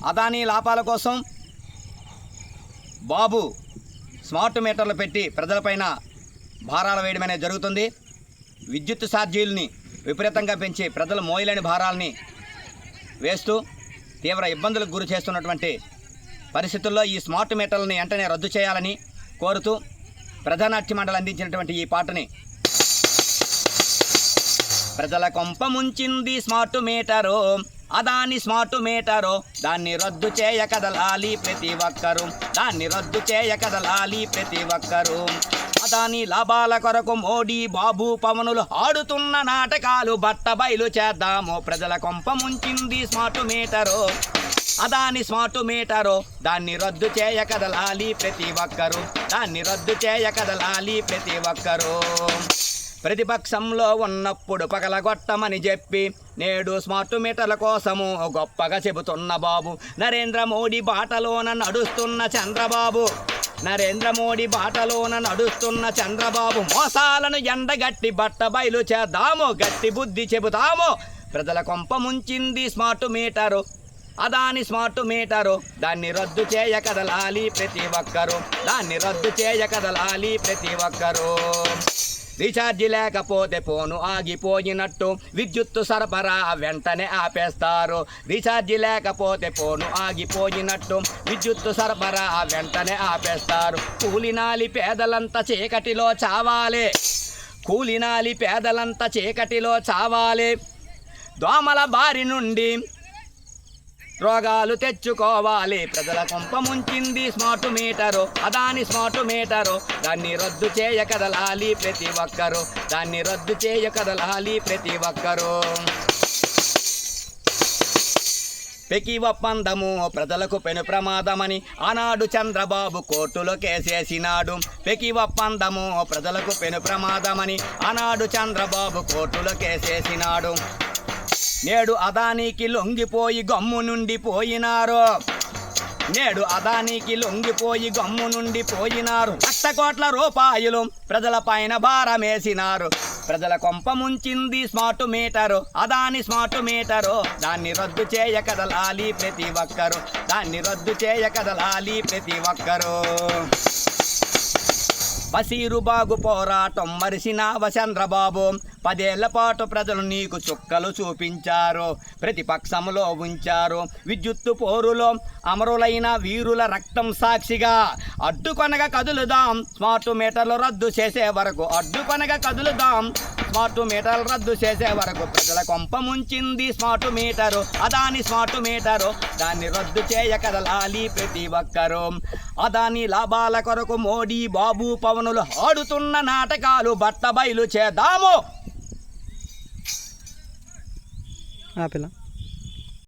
అదానీ లాభాల కోసం బాబు స్మార్ట్ మీటర్లు పెట్టి ప్రజలపైన భారాలు వేయడం అనేది జరుగుతుంది. విద్యుత్ ఛార్జీలని విపరీతంగా పెంచి ప్రజలు మోయలేని భారాలని వేస్తూ తీవ్ర ఇబ్బందులకు గురి చేస్తున్నటువంటి పరిస్థితుల్లో ఈ స్మార్ట్ మీటర్లని వెంటనే రద్దు చేయాలని కోరుతూ ప్రజానాట్య మండలి అందించినటువంటి ఈ పాటని ప్రజల కొంప ముంచింది smart meter, Adani smart meter, దాన్ని రద్దు చేయ కదలాలి ప్రతి ఒక్కరు, దాన్ని రద్దు చేయ కదలాలి ప్రతి ఒక్కరు. అదాని లాభాల కొరకు మోడీ బాబు పవనులు ఆడుతున్న నాటకాలు బట్ట బయలు చేద్దాము. ప్రజల కొంప ముంచింది smart meter, Adani smart meter, దాన్ని రద్దు చేయ కదలాలి ప్రతి ఒక్కరు, దాన్ని రద్దు చేయ కదలాలి ప్రతి ఒక్కరు. ప్రతిపక్షంలో ఉన్నప్పుడు పగలగొట్టమని చెప్పి నేడు స్మార్ట్ మీటర్ల కోసము గొప్పగా చెబుతున్న బాబు, నరేంద్ర మోడీ బాటలోన నడుస్తున్న చంద్రబాబు, నరేంద్ర మోడీ బాటలోన నడుస్తున్న చంద్రబాబు మోసాలను ఎండగట్టి బట్ట బయలు చేద్దాము, గట్టి బుద్ధి చెబుతాము. ప్రజల కొంప ముంచింది smart meter, Adani smart meter, దాన్ని రద్దు చేయ కదలాలి ప్రతి ఒక్కరు, దాన్ని రద్దు చేయ కదలాలి ప్రతి ఒక్కరు. రీఛార్జి లేకపోతే ఫోను ఆగిపోయినట్టు విద్యుత్తు సరఫరా వెంటనే ఆపేస్తారు. రీఛార్జి లేకపోతే ఫోను ఆగిపోయినట్టు విద్యుత్తు సరఫరా వెంటనే ఆపేస్తారు. కూలినాలి పేదలంతా చీకటిలో చావాలే, కూలినాలి పేదలంతా చీకటిలో చావాలే. దోమల బారి నుండి రోగాలు తెచ్చుకోవాలి. ప్రజల కొంప ముంచింది smart meter, Adani smart meter, దాన్ని రద్దు చేయ కదలాలి ప్రతి ఒక్కరు, దాన్ని రద్దు చేయ కదలాలి ప్రతి ఒక్కరు. పెకి ఒప్పందము ప్రజలకు పెను ప్రమాదమని ఆనాడు చంద్రబాబు కోర్టులో కేసేసినాడు. పెకి ఒప్పందము ప్రజలకు పెను ప్రమాదమని ఆనాడు చంద్రబాబు కోర్టులో కేసేసినాడు. నేడు అదానికి లొంగిపోయి గమ్ము నుండి పోయినారు, నేడు అదానికి లొంగిపోయి గమ్ము నుండి పోయినారు. లక్ష కోట్ల రూపాయలు ప్రజల పైన భారమేసినారు. ప్రజల కొంప ముంచింది smart meter, Adani smart meter, దాన్ని రద్దు చేయ కదలాలి ప్రతి ఒక్కరు, దాన్ని రద్దు చేయ కదలాలి ప్రతి ఒక్కరు. బషీరు బాగు పోరాటం మరిసినావ చంద్రబాబు, 10 ఏళ్ల పాటు ప్రజలు నీకు చుక్కలు చూపించారు, ప్రతిపక్షంలో ఉంచారు. విద్యుత్తు పోరులో అమరులైన వీరుల రక్తం సాక్షిగా అడ్డుకొనగా కదులుదాం స్మార్ట్ మీటర్లు రద్దు చేసే వరకు, అడ్డుకొనగా కదులుదాం స్మార్ట్ మీటర్లు రద్దు చేసే వరకు. ప్రజల కొంప ముంచింది smart meter, Adani smart meter, దాన్ని రద్దు చేయ కదలాలి ప్రతి ఒక్కరు. అదాని లాభాల కొరకు మోడీ బాబు పవనులు ఆడుతున్న నాటకాలు బట్ట బయలు చేద్దాము. పిల్ల